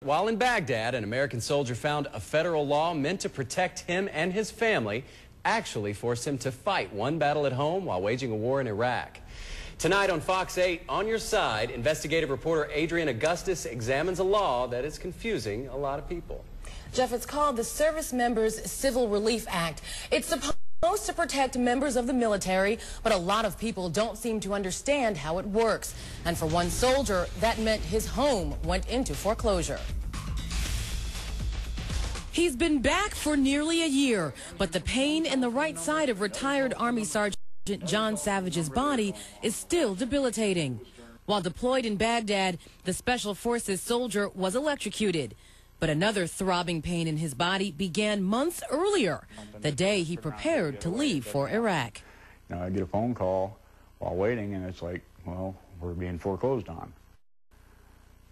While in Baghdad, an American soldier found a federal law meant to protect him and his family actually forced him to fight one battle at home while waging a war in Iraq. Tonight on Fox 8, On Your Side, investigative reporter Adrian Augustus examines a law that is confusing a lot of people. Jeff, it's called the Service Members Civil Relief Act. It's supposed to protect members of the military, but a lot of people don't seem to understand how it works. And for one soldier, that meant his home went into foreclosure. He's been back for nearly a year, but the pain in the right side of retired Army Sergeant John Savage's body is still debilitating. While deployed in Baghdad, the Special Forces soldier was electrocuted. But another throbbing pain in his body began months earlier, the day he prepared to leave for Iraq. You know, I get a phone call while waiting, and it's like, well, we're being foreclosed on.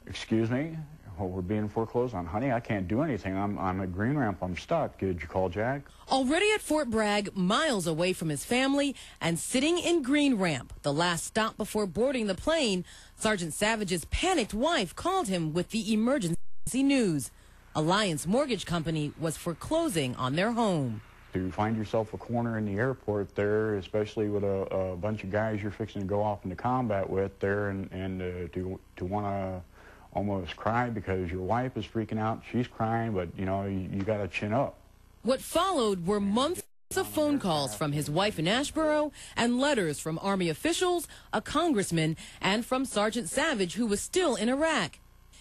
Excuse me? Well, we're being foreclosed on. Honey, I can't do anything. I'm at Green Ramp. I'm stuck. Did you call Jack? Already at Fort Bragg, miles away from his family, and sitting in Green Ramp, the last stop before boarding the plane, Sergeant Savage's panicked wife called him with the emergency news. Alliance Mortgage Company was foreclosing on their home. To find yourself a corner in the airport there, especially with a bunch of guys you're fixing to go off into combat with there, and to want to almost cry because your wife is freaking out, she's crying, but you know, you got to chin up. What followed were months of phone calls from his wife in Asheboro and letters from Army officials, a congressman, and from Sergeant Savage, who was still in Iraq.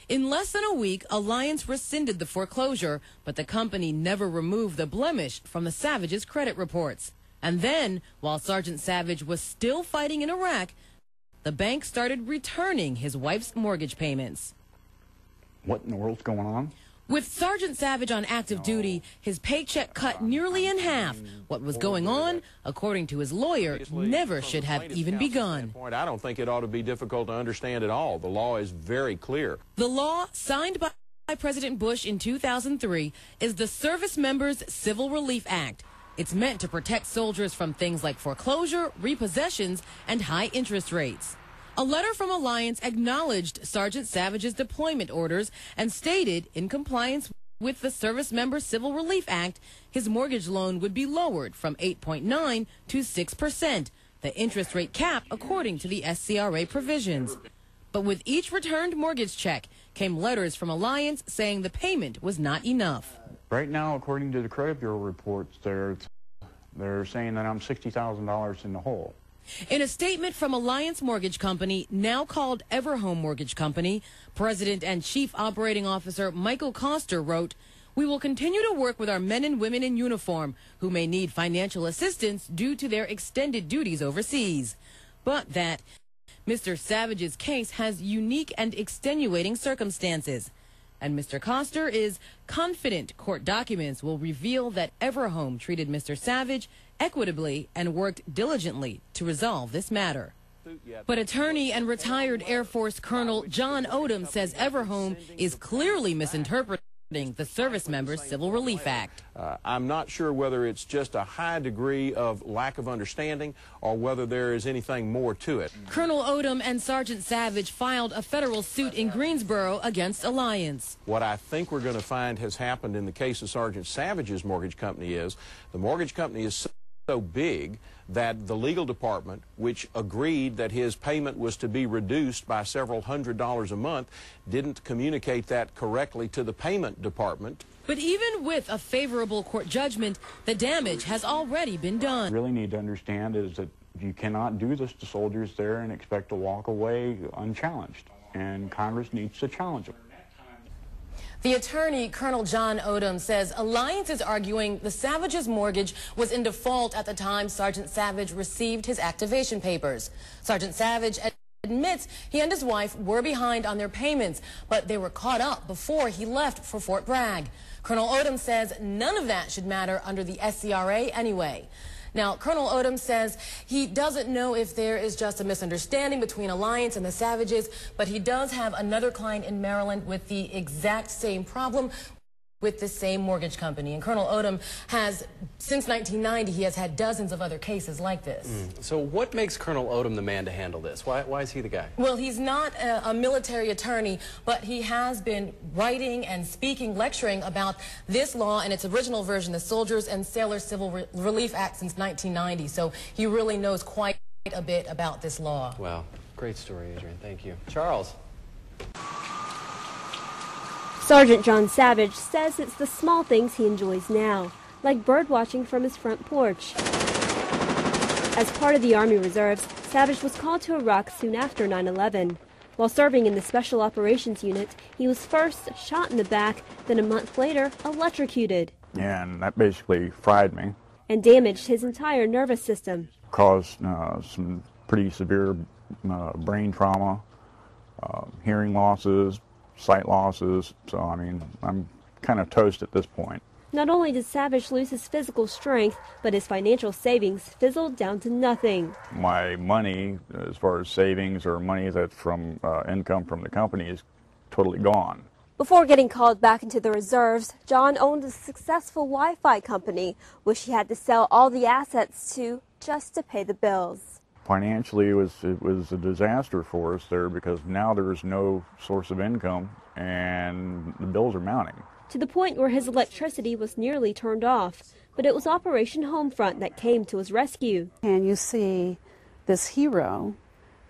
In less than a week, Alliance rescinded the foreclosure, but the company never removed the blemish from the Savage's credit reports. And then, while Sergeant Savage was still fighting in Iraq, the bank started returning his wife's mortgage payments. What in the world's going on? With Sergeant Savage on active duty, his paycheck cut nearly in half. What was going on, according to his lawyer, never should have even begun. I don't think it ought to be difficult to understand at all. The law is very clear. The law, signed by President Bush in 2003, is the Service Members Civil Relief Act. It's meant to protect soldiers from things like foreclosure, repossessions, and high interest rates. A letter from Alliance acknowledged Sergeant Savage's deployment orders and stated, in compliance with the Service Member Civil Relief Act, his mortgage loan would be lowered from 8.9% to 6%, the interest rate cap according to the SCRA provisions. But with each returned mortgage check came letters from Alliance saying the payment was not enough. Right now, according to the credit bureau reports, they're saying that I'm $60,000 in the hole. In a statement from Alliance Mortgage Company, now called Everhome Mortgage Company, President and Chief Operating Officer Michael Koster wrote, "We will continue to work with our men and women in uniform who may need financial assistance due to their extended duties overseas, but that Mr. Savage's case has unique and extenuating circumstances." And Mr. Koster is confident court documents will reveal that Everhome treated Mr. Savage equitably and worked diligently to resolve this matter. But attorney and retired Air Force Colonel John Odom says Everhome is clearly misinterpreting the Service Members Civil Relief Act. I'm not sure whether it's just a high degree of lack of understanding or whether there is anything more to it. Colonel Odom and Sergeant Savage filed a federal suit in Greensboro against Alliance. What I think we're going to find has happened in the case of Sergeant Savage's mortgage company is the mortgage company is so big that the legal department, which agreed that his payment was to be reduced by several $100s a month, didn't communicate that correctly to the payment department. But even with a favorable court judgment, the damage has already been done. What you really need to understand is that you cannot do this to soldiers there and expect to walk away unchallenged, and Congress needs to challenge them. The attorney, Colonel John Odom, says Alliance is arguing the Savage's mortgage was in default at the time Sergeant Savage received his activation papers. Sergeant Savage admits he and his wife were behind on their payments, but they were caught up before he left for Fort Bragg. Colonel Odom says none of that should matter under the SCRA anyway. Now, Colonel Odom says he doesn't know if there is just a misunderstanding between Alliance and the Savages, but he does have another client in Maryland with the exact same problem. with this same mortgage company. And Colonel Odom has, since 1990, he has had dozens of other cases like this. So what makes Colonel Odom the man to handle this? Why is he the guy? Well, he's not a military attorney, but he has been writing and speaking, lecturing about this law and its original version, the Soldiers and Sailors Civil Relief Act, since 1990. So he really knows quite a bit about this law. Wow. Great story, Adrian. Thank you. Charles. Sergeant John Savage says it's the small things he enjoys now, like bird watching from his front porch. As part of the Army Reserves, Savage was called to Iraq soon after 9/11. While serving in the Special Operations Unit, he was first shot in the back, then a month later electrocuted. And that basically fried me. And damaged his entire nervous system. Caused some pretty severe brain trauma, hearing losses, sight losses, so I mean, I'm kind of toast at this point. Not only did Savage lose his physical strength, but his financial savings fizzled down to nothing. My money, as far as savings or money that's from income from the company, is totally gone. Before getting called back into the reserves, John owned a successful Wi-Fi company, which he had to sell all the assets to just to pay the bills. Financially, it was a disaster for us there because now there is no source of income and the bills are mounting. To the point where his electricity was nearly turned off, but it was Operation Homefront that came to his rescue. And you see this hero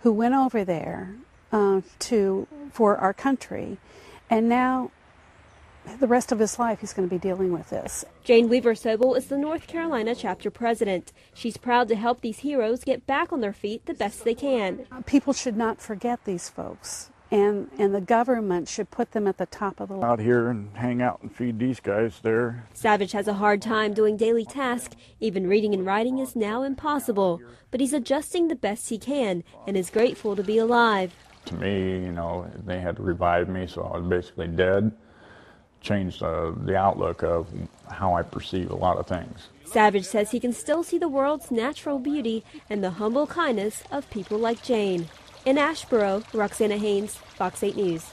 who went over there for our country, and now the rest of his life he's going to be dealing with this. Jane Weaver Sobel is the North Carolina chapter president. She's proud to help these heroes get back on their feet the best they can. People should not forget these folks, and the government should put them at the top of the list. Out here and hang out and feed these guys there. Savage has a hard time doing daily tasks. Even reading and writing is now impossible. But he's adjusting the best he can and is grateful to be alive. To me, you know, they had to revive me, so I was basically dead. Changed the outlook of how I perceive a lot of things. Savage says he can still see the world's natural beauty and the humble kindness of people like Jane. In Asheboro, Roxana Haynes, Fox 8 News.